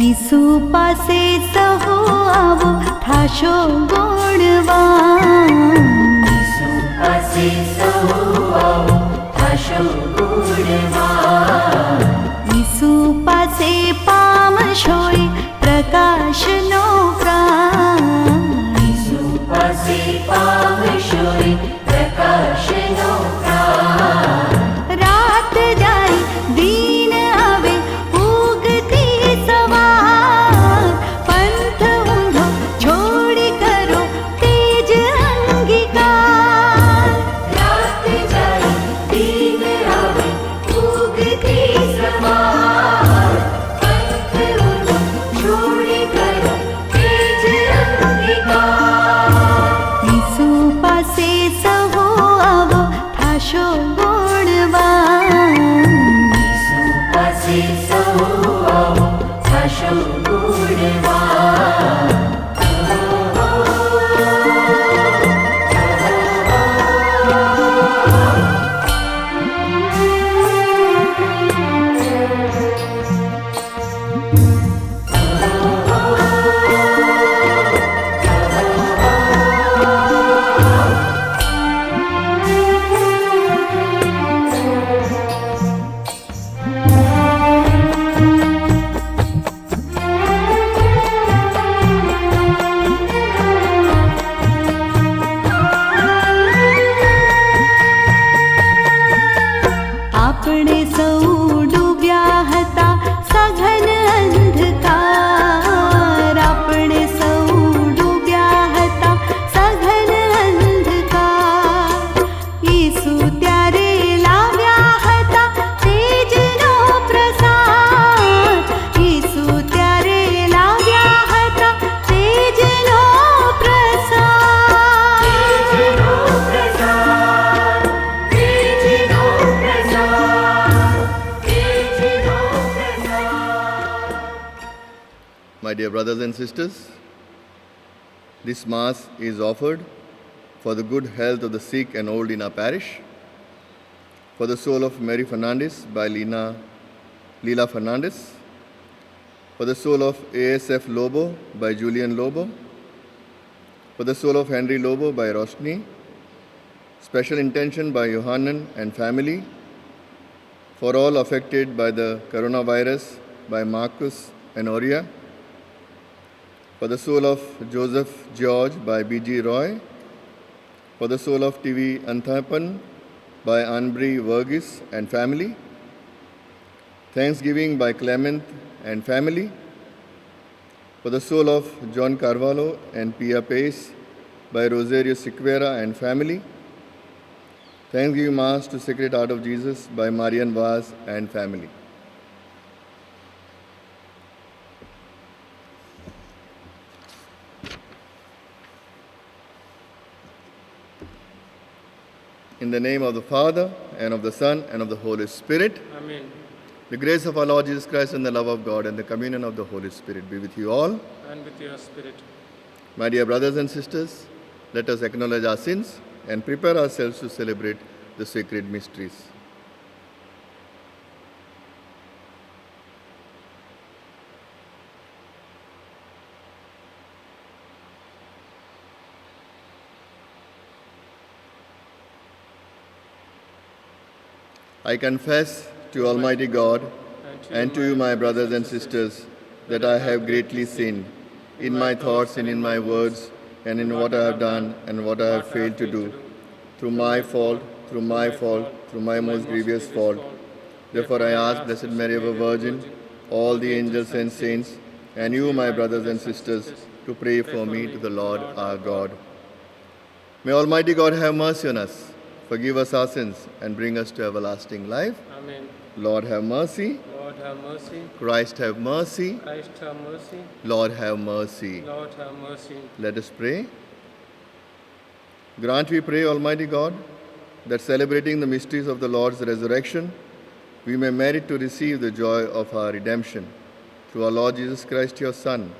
ઈસુ પાસે સહુ આવો થાશો ગુણવાન. ઈસુ પાસે સહુ આવો થાશો ગુણવાન. ઈસુ પાસે પામશોય પ્રકાશનો પ્રાણ. ઈસુ પાસે પામશોય પ્રકાશનો પ્રાણ. રાત જાય દિન આવે ઉગતી સવાર. પંથ ઊંધો છોડી કરો તેજ અંગીકાર. રાત જાય દિન આવે ઉગતી સવાર. પંથ ઊંધો છોડી કરો તેજ અંગીકાર. ઈસુ પાસે સહુ આવો થાશો ગુણવાન. ઈસુ પાસે સહુ આવો થાશો ગુણવાન. આપણે સૌ ડૂબ્યા હતા સઘન અંધકાર. આપણે સૌ ડૂબ્યા હતા સઘન અંધકાર. ઈસુ ત્યારે લાવ્યા હતા તેજનો પ્રસાદ. ઈસુ ત્યારે લાવ્યા હતા તેજનો પ્રસાદ. તેજનો પ્રસાદ. તેજનો પ્રસાદ. તેજનો પ્રસાદ. My dear brothers and sisters, this Mass is offered for the good health of the sick and old in our parish, for the soul of Mary Fernandez by Leela Fernandez, for the soul of ASF Lobo by Julian Lobo, for the soul of Henry Lobo by Roshni, special intention by Johanan and family, for all affected by the coronavirus by Marcus and Oria, for the soul of Joseph George by B.G. Roy, for the soul of T.V. Anthapan by Anbri Vergis and family, thanksgiving by Clement and family, for the soul of John Carvalho and Pia Pace by Rosario Siqueira and family, thanksgiving Mass to Sacred Heart of Jesus by Marian Vaz and family. In the name of the Father, and of the Son, and of the Holy Spirit. Amen. The grace of our Lord Jesus Christ and the love of God and the communion of the Holy Spirit be with you all. And with your spirit. My dear brothers and sisters, let us acknowledge our sins and prepare ourselves to celebrate the sacred mysteries. I confess to Almighty God and to you, my brothers and sisters, that I have greatly sinned in my thoughts and in my words and in what I have done and what I have failed to do, through my fault, through my most grievous fault. Therefore I ask Blessed Mary, ever Virgin, all the angels and saints, and you, my brothers and sisters, to pray for me to the Lord our God. May Almighty God have mercy on us, forgive us our sins, and bring us to everlasting life. Amen. Lord have mercy. Lord have mercy. Christ have mercy. Christ have mercy. Lord have mercy. Lord have mercy. Let us pray. Grant, we pray, Almighty God, that celebrating the mysteries of the Lord's resurrection, we may merit to receive the joy of our redemption. Through our Lord Jesus Christ, your Son,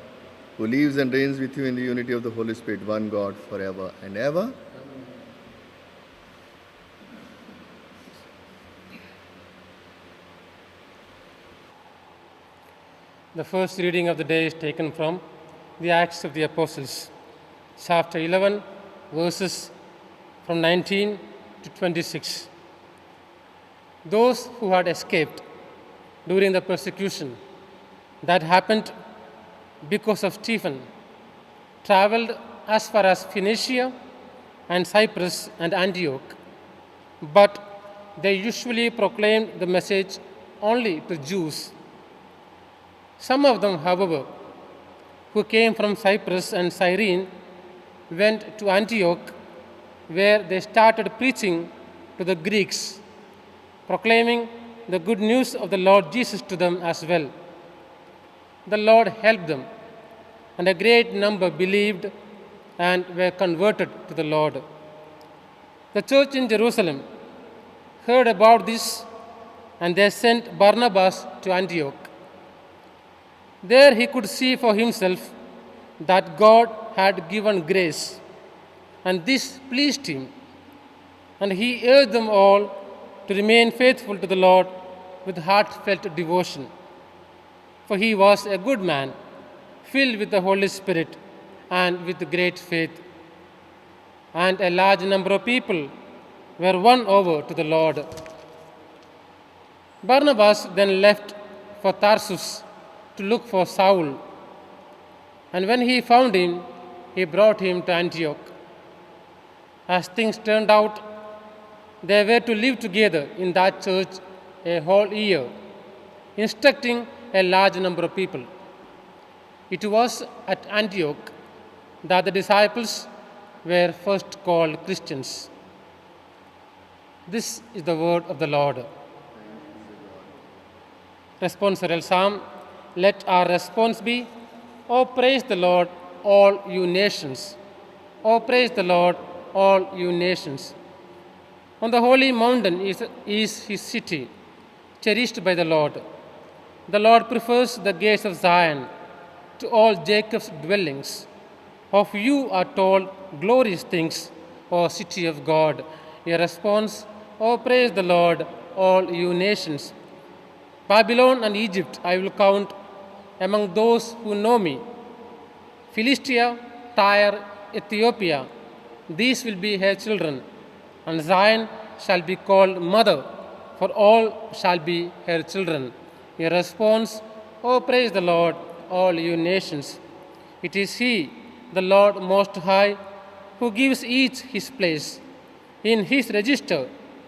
who lives and reigns with you in the unity of the Holy Spirit, one God, forever and ever. The first reading of the day is taken from the Acts of the Apostles, chapter 11, verses from 19 to 26. Those who had escaped during the persecution that happened because of Stephen traveled as far as Phoenicia and Cyprus and Antioch, but they usually proclaimed the message only to Jews. Some of them, however, who came from Cyprus and Cyrene went to Antioch, where they started preaching to the Greeks, proclaiming the good news of the Lord Jesus to them as well. The Lord helped them, and a great number believed and were converted to the Lord. The church in Jerusalem heard about this, and they sent Barnabas to Antioch. There he could see for himself that God had given grace, and this pleased him, and he urged them all to remain faithful to the Lord with heartfelt devotion. For he was a good man, filled with the Holy Spirit and with great faith. And a large number of people were won over to the Lord. Barnabas then left for Tarsus to look for Saul, and when he found him, he brought him to Antioch. As things turned out, they were to live together in that church a whole year, instructing a large number of people. It was at Antioch that the disciples were first called Christians. This is the word of the Lord. Responsorial Psalm. Let our response be, "O praise the Lord, all you nations. O praise the Lord, all you nations." On the holy mountain is his city, cherished by the Lord. The Lord prefers the gates of Zion to all Jacob's dwellings. Of you are told glorious things, O city of God. Your response, "O praise the Lord, all you nations." Babylon and Egypt I will count among those who know me. Philistia, Tyre, Ethiopia, these will be her children, and Zion shall be called mother, for all shall be her children. Your response, "O praise the Lord, all you nations." It is He, the Lord Most High, who gives each his place. In his register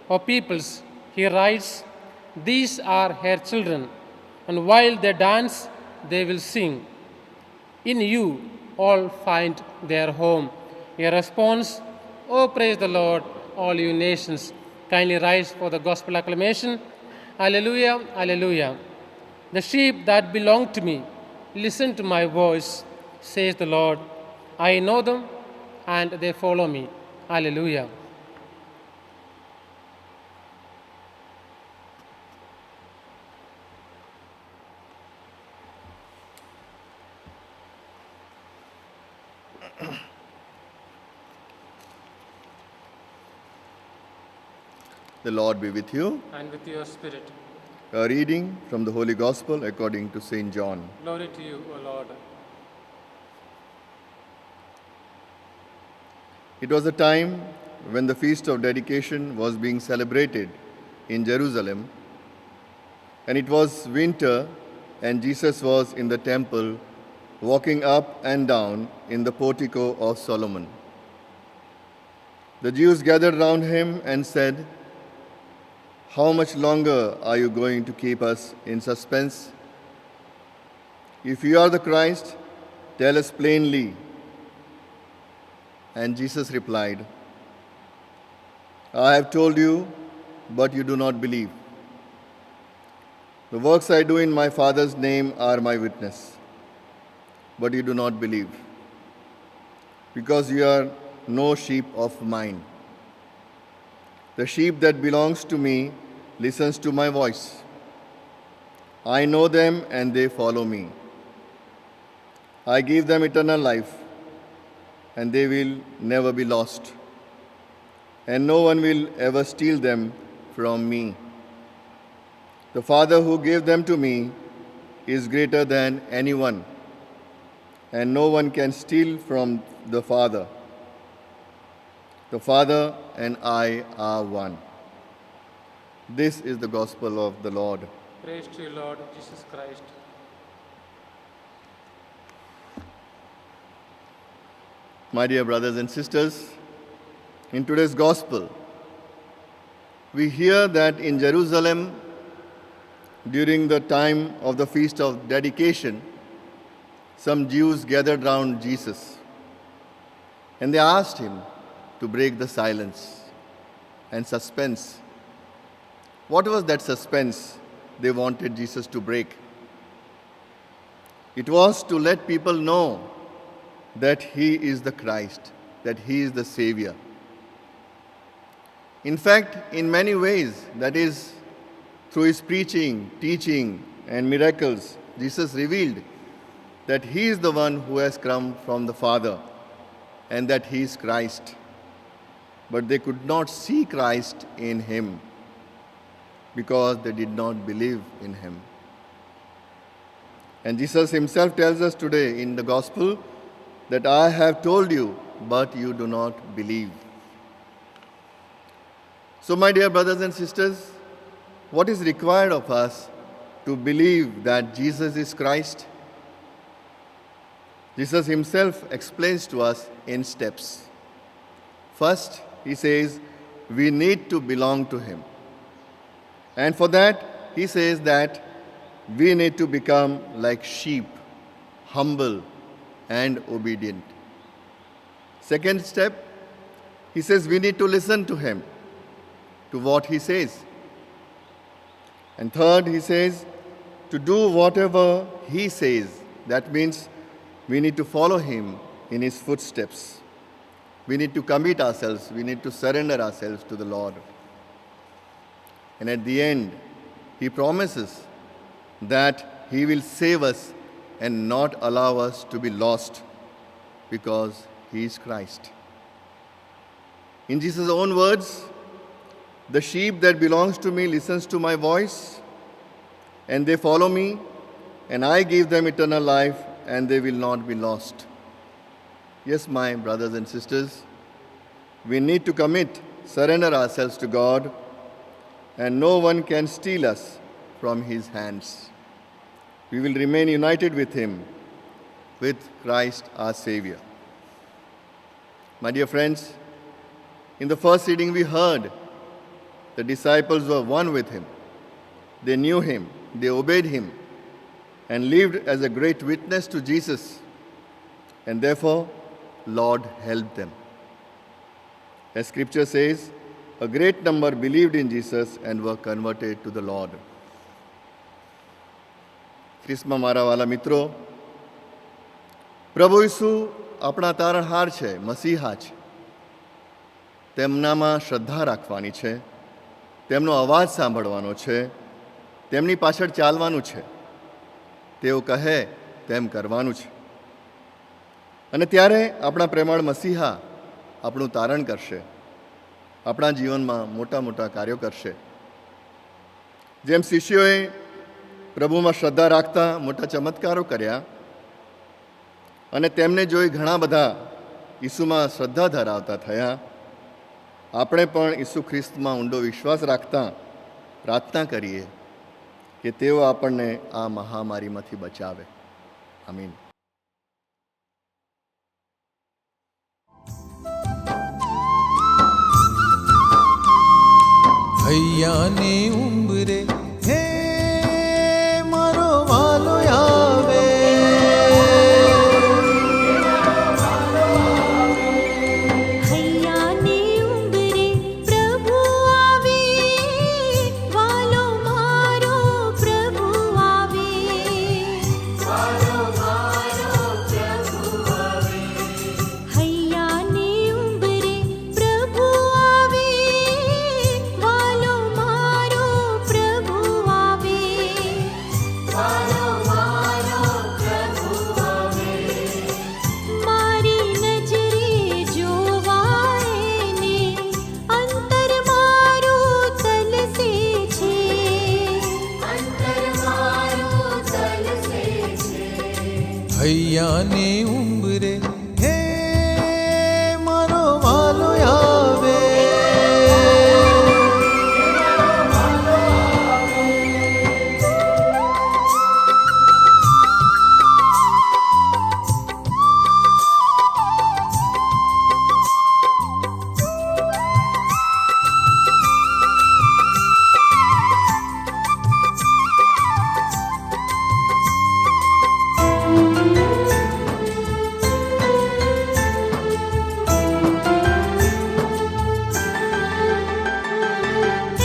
of peoples he writes, "These are her children," and while they dance, they will sing. In you all find their home. Your response, "O praise the Lord, all you nations." Kindly rise for the gospel acclamation. Alleluia, alleluia. The sheep that belong to me listen to my voice, says the Lord. I know them and they follow me. Alleluia. The Lord be with you. And with your spirit. A reading from the Holy Gospel according to St. John. Glory to you, O Lord. It was a time when the feast of dedication was being celebrated in Jerusalem, and it was winter, and Jesus was in the temple, walking up and down in the portico of Solomon. The Jews gathered round him and said, "How much longer are you going to keep us in suspense? If you are the Christ, tell us plainly." And Jesus replied, "I have told you, but you do not believe. The works I do in my Father's name are my witness, but you do not believe, because you are no sheep of mine. The sheep that belongs to me listens to my voice. I know them and they follow me. I give them eternal life, and they will never be lost, and no one will ever steal them from me. The Father who gave them to me is greater than anyone, and no one can steal from the Father. The Father and I are one. This is the gospel of the Lord. Praise to you, Lord Jesus Christ. My dear brothers and sisters, in today's gospel, we hear that in Jerusalem, during the time of the feast of dedication, some Jews gathered round Jesus and they asked him to break the silence and suspense. What was that suspense they wanted Jesus to break? It was to let people know that he is the Christ, that he is the Savior. In fact, in many ways, that is, through his preaching, teaching, and miracles, Jesus revealed that he is the one who has come from the Father and that he is Christ. But they could not see Christ in him because they did not believe in him. And Jesus himself tells us today in the gospel that I have told you, but you do not believe. So, my dear brothers and sisters, what is required of us to believe that Jesus is Christ? Jesus himself explains to us in steps. First, he says, we need to belong to him. And for that, he says that we need to become like sheep, humble and obedient. Second step, he says we need to listen to him, to what he says. And third, he says to do whatever he says. That means we need to follow him in his footsteps. We need to commit ourselves, we need to surrender ourselves to the Lord. And at the end, he promises that he will save us and not allow us to be lost because he is Christ. In Jesus' own words, the sheep that belongs to me listens to my voice, and they follow me, and I give them eternal life, and they will not be lost. Yes, my brothers and sisters, we need to commit, surrender ourselves to God, and no one can steal us from his hands. We will remain united with him, with Christ our Savior. My dear friends, in the first reading we heard the disciples were one with him. They knew him, they obeyed him, and lived as a great witness to Jesus. And therefore, Lord helped them. As Scripture says, a great number believed in Jesus and were converted to the Lord. ખ્રિસ્તમાં મારા વાલા મિત્રો, પ્રભુ ઈસુ આપણા તારણહાર છે, મસીહા છે. તેમનામાં શ્રદ્ધા રાખવાની છે, તેમનો અવાજ સાંભળવાનો છે, તેમની પાછળ ચાલવાનું છે. તેઓ કહે તેમ કરવાનું છે. અને ત્યારે આપણા પ્રેમાળ મસીહા આપણું તારણ કરશે, આપણા જીવનમાં મોટા મોટા કાર્યો કરશે. જેમ શિષ્યોએ પ્રભુમાં શ્રદ્ધા રાખતા મોટા ચમત્કારો કર્યા અને તેમને જોઈ ઘણા બધા ઈસુમાં શ્રદ્ધા ધરાવતા થયા, આપણે પણ ઈસુ ખ્રિસ્તમાં ઊંડો વિશ્વાસ રાખતા પ્રાર્થના કરીએ કે તેઓ આપણને આ મહામારીમાંથી બચાવે. આમીન. હૈયાને ઉંબરે હે મારો વાલો આવે, હૈયાને ઉંબરે પ્રભુ આવે, વાલો મારો પ્રભુ આવે, વાલો મારો પ્રભુ આવે. હૈયાને ઉંબરે પ્રભુ આવે, વાલો મારો હૈયાને ઉંબરે હે મારો વાલો આવે.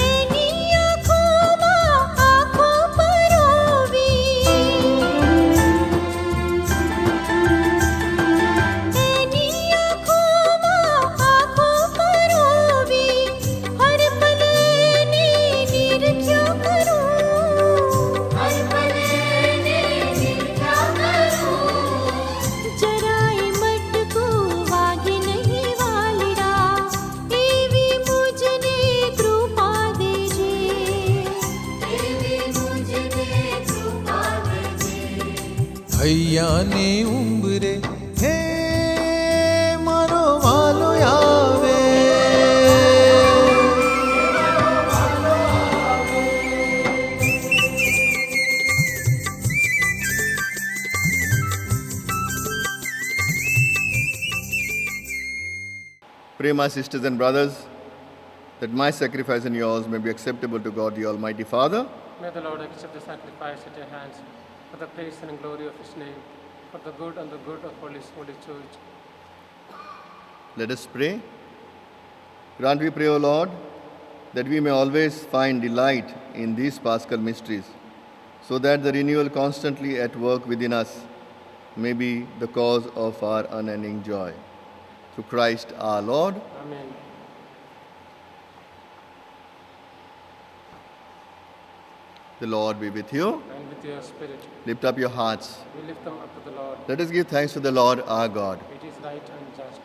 એની આંખોમાં આંખો પરોવી, એની આંખોમાં આંખો પરોવી, હર પલ એની નિરખ્યા કરું, હર પલ એની નિરખ્યા કરું. જરાય મટકું વાગે નહીં વાલડા, એવી મુજને કૃપા દેજે, એવી મુજને કૃપા દેજે. હૈયાને ઉંબરે હે મારો વાલો આવે. Pray, my sisters and brothers, that my sacrifice and yours may be acceptable to God the Almighty Father. May the Lord accept the sacrifice at your hands for the praise and glory of His name, for the good and the good of Holy Church. Let us pray. Grant, we pray, O Lord, that we may always find delight in these Paschal mysteries, so that the renewal constantly at work within us may be the cause of our unending joy. Through Christ our Lord. Amen. The Lord be with you. And with your spirit, Lift up your hearts. we lift them up to the Lord. Let us give thanks to the Lord our God. It is right and just.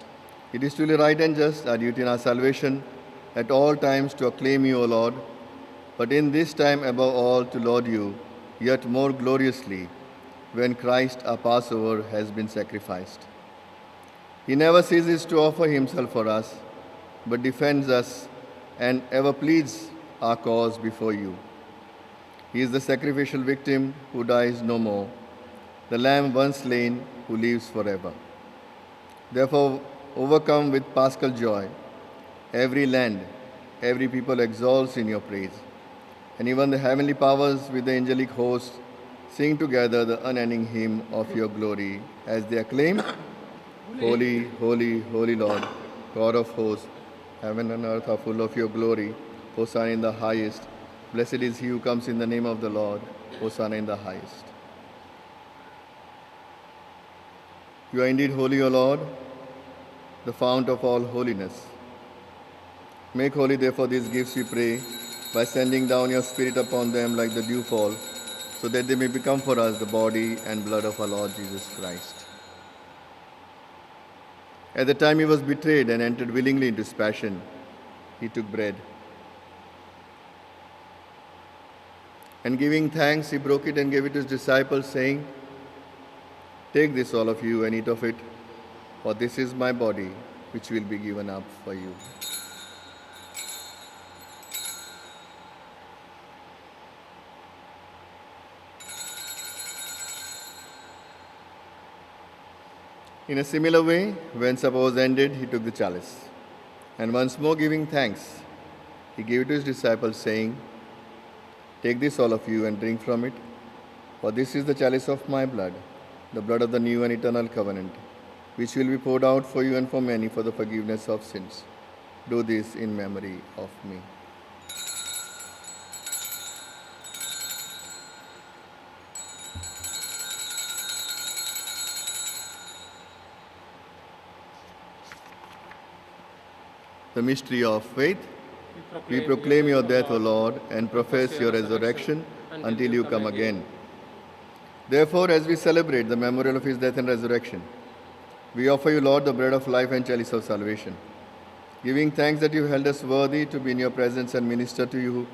It is truly right and just, our duty and our salvation, at all times to acclaim you, O Lord, but in this time above all to laud you, yet more gloriously, when Christ our Passover has been sacrificed. He never ceases to offer himself for us, but defends us and ever pleads our cause before you. He is the sacrificial victim who dies no more, the Lamb once slain who lives forever. Therefore, overcome with paschal joy, every land, every people exalts in your praise. And even the heavenly powers with the angelic host sing together the unending hymn of your glory as they acclaim, Holy, holy, holy Lord, God of hosts, heaven and earth are full of your glory. Hosanna in the highest. Blessed is he who comes in the name of the Lord. Hosanna in the highest. You are indeed holy, O Lord, the fount of all holiness. Make holy, therefore, these gifts, we pray, by sending down your Spirit upon them like the dewfall, so that they may become for us the body and blood of our Lord Jesus Christ. At the time he was betrayed and entered willingly into his passion, he took bread. And giving thanks, he broke it and gave it to his disciples, saying, Take this, all of you, and eat of it, for this is my body, which will be given up for you. In a similar way, when supper was ended, he took the chalice. And once more giving thanks, he gave it to his disciples, saying, Take this, all of you, and drink from it, for this is the chalice of my blood, the blood of the new and eternal covenant, which will be poured out for you and for many for the forgiveness of sins. Do this in memory of me. The mystery of faith. We proclaim your death, O Lord, and profess your resurrection until you come again. Therefore, as we celebrate the memorial of his death and resurrection, we offer you, Lord, the bread of life and chalice of salvation. Giving thanks that you held us worthy to be in your presence and minister to you,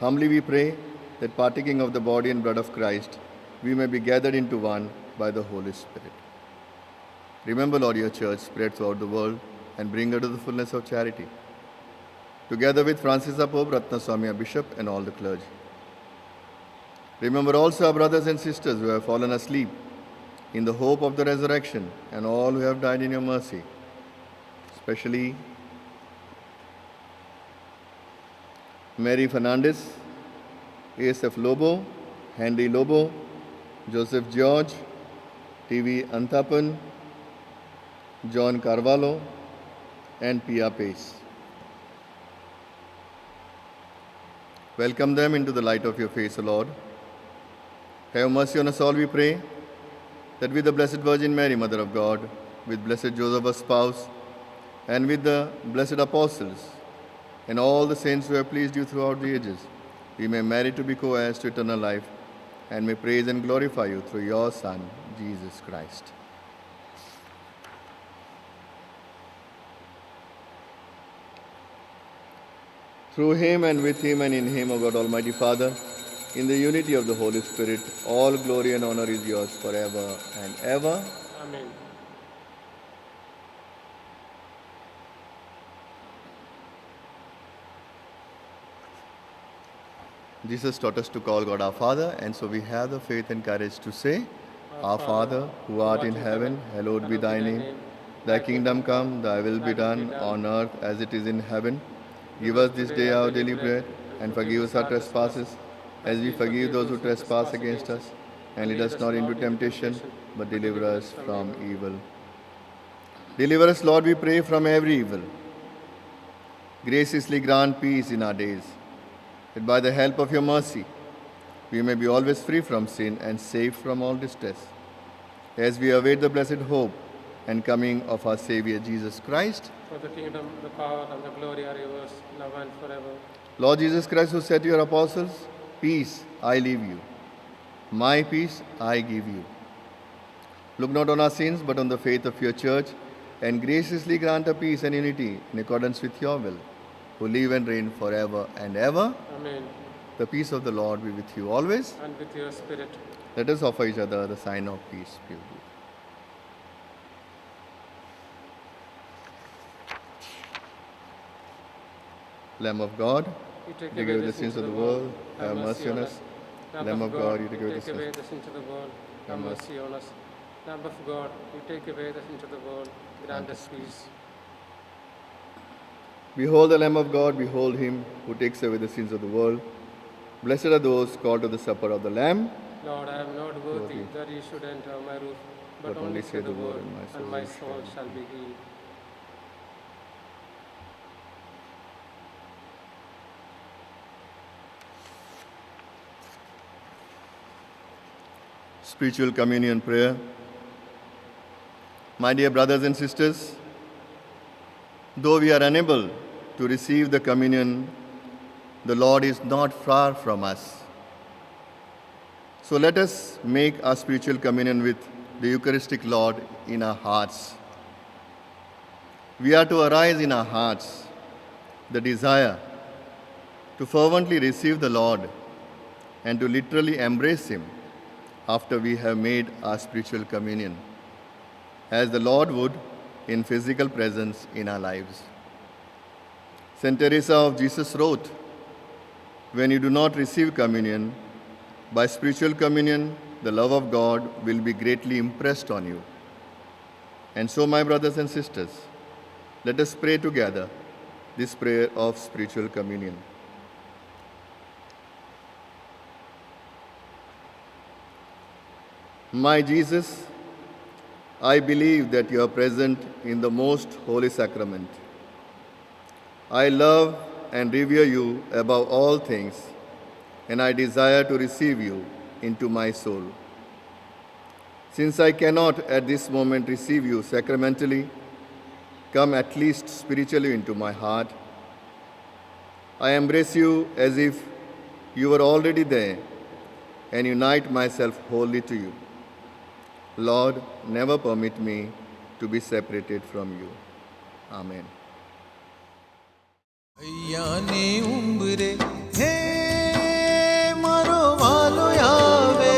humbly we pray that partaking of the body and blood of Christ, we may be gathered into one by the Holy Spirit. Remember, Lord, your church spread throughout the world and bring her to the fullness of charity, together with Francis our Pope, Ratna Swami our Bishop, and all the clergy. Remember also our brothers and sisters who have fallen asleep in the hope of the resurrection, and all who have died in your mercy, especially Mary Fernandez, A.S.F. Lobo, Henry Lobo, Joseph George, T.V. Anthapan, John Carvalho, and Pia Pace. Welcome them into the light of your face, O Lord. Have mercy on us all, we pray, that with the Blessed Virgin Mary, Mother of God, with Blessed Joseph, her spouse, and with the blessed apostles, and all the saints who have pleased you throughout the ages, we may merit to be co-heirs to eternal life, and may praise and glorify you through your Son, Jesus Christ. Through him and with him and in him, O God Almighty Father, in the unity of the Holy Spirit, all glory and honor is yours forever and ever. Amen. Jesus taught us to call God our Father, and so we have the faith and courage to say, Our Father, who art in heaven, hallowed be thy name. Thy kingdom come, thy will be done on earth as it is in heaven. Give us this day our daily bread, and forgive us our trespasses, as we forgive those who trespass against us. And lead us not into temptation, but deliver us from evil. Deliver us, Lord, we pray, from every evil. Graciously grant peace in our days, that by the help of your mercy, we may be always free from sin and safe from all distress, as we await the blessed hope and coming of our Savior Jesus Christ. For the kingdom, the power, and the glory are yours, now and forever. Lord Jesus Christ, who said to your apostles, Peace I leave you, my peace I give you. Look not on our sins, but on the faith of your church, and graciously grant a peace and unity in accordance with your will, who live and reign forever and ever. Amen. The peace of the Lord be with you always. And with your spirit. Let us offer each other the sign of peace. Be with you. Lamb of God, You take you away give the sins of the world, have mercy on us. Lamb of God, you take away the take away sins. the sins of the world, have Have mercy on us. Lamb of God, you take away the sins of the world, grant us peace. Behold the Lamb of God, behold him who takes away the sins of the world. Blessed are those called to the supper of the Lamb. Lord, I am not worthy Worthy. that you should enter my roof, but only say the word, and my soul shall be healed. Spiritual communion prayer. My dear brothers and sisters, though we are unable to receive the communion, the Lord is not far from us. So let us make our spiritual communion with the Eucharistic Lord in our hearts. We are to arise in our hearts the desire to fervently receive the Lord and to literally embrace him after we have made our spiritual communion, as the Lord would in physical presence in our lives. Saint Teresa of Jesus wrote, when you do not receive communion, by spiritual communion, the love of God will be greatly impressed on you. And so, my brothers and sisters, let us pray together this prayer of spiritual communion. My Jesus, I believe that you are present in the most holy sacrament. I love and revere you above all things, and I desire to receive you into my soul. Since I cannot at this moment receive you sacramentally, come at least spiritually into my heart. I embrace you as if you were already there and unite myself wholly to you. Lord, never permit me to be separated from you. Amen. અયાને ઉંબરે હે મારો વાલો આવે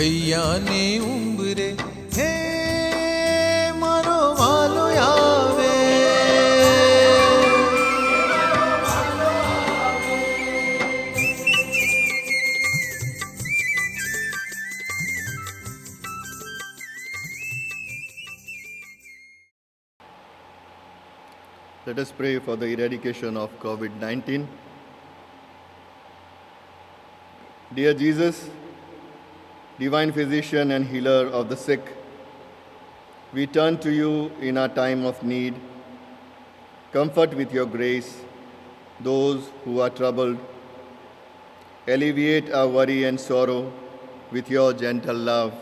હૈયાને ઉંબરે હે મારો વાલો આવે. Let us pray for the eradication of COVID-19. Dear Jesus, divine physician and healer of the sick, we turn to you in our time of need. Comfort with your grace those who are troubled. Alleviate our worry and sorrow with your gentle love,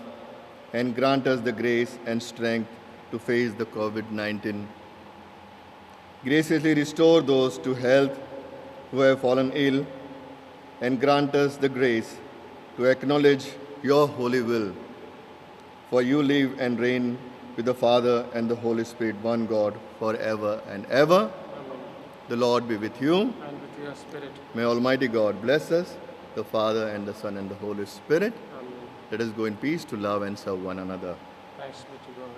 and grant us the grace and strength to face the COVID-19. Graciously restore those to health who have fallen ill, and grant us the grace to acknowledge your holy will. For you live and reign with the Father and the Holy Spirit, one God, forever and ever. The Lord be with you. And with your spirit. May Almighty God bless us, the Father and the Son and the Holy Spirit. Amen. Let us go in peace to love and serve one another. Thanks be to God.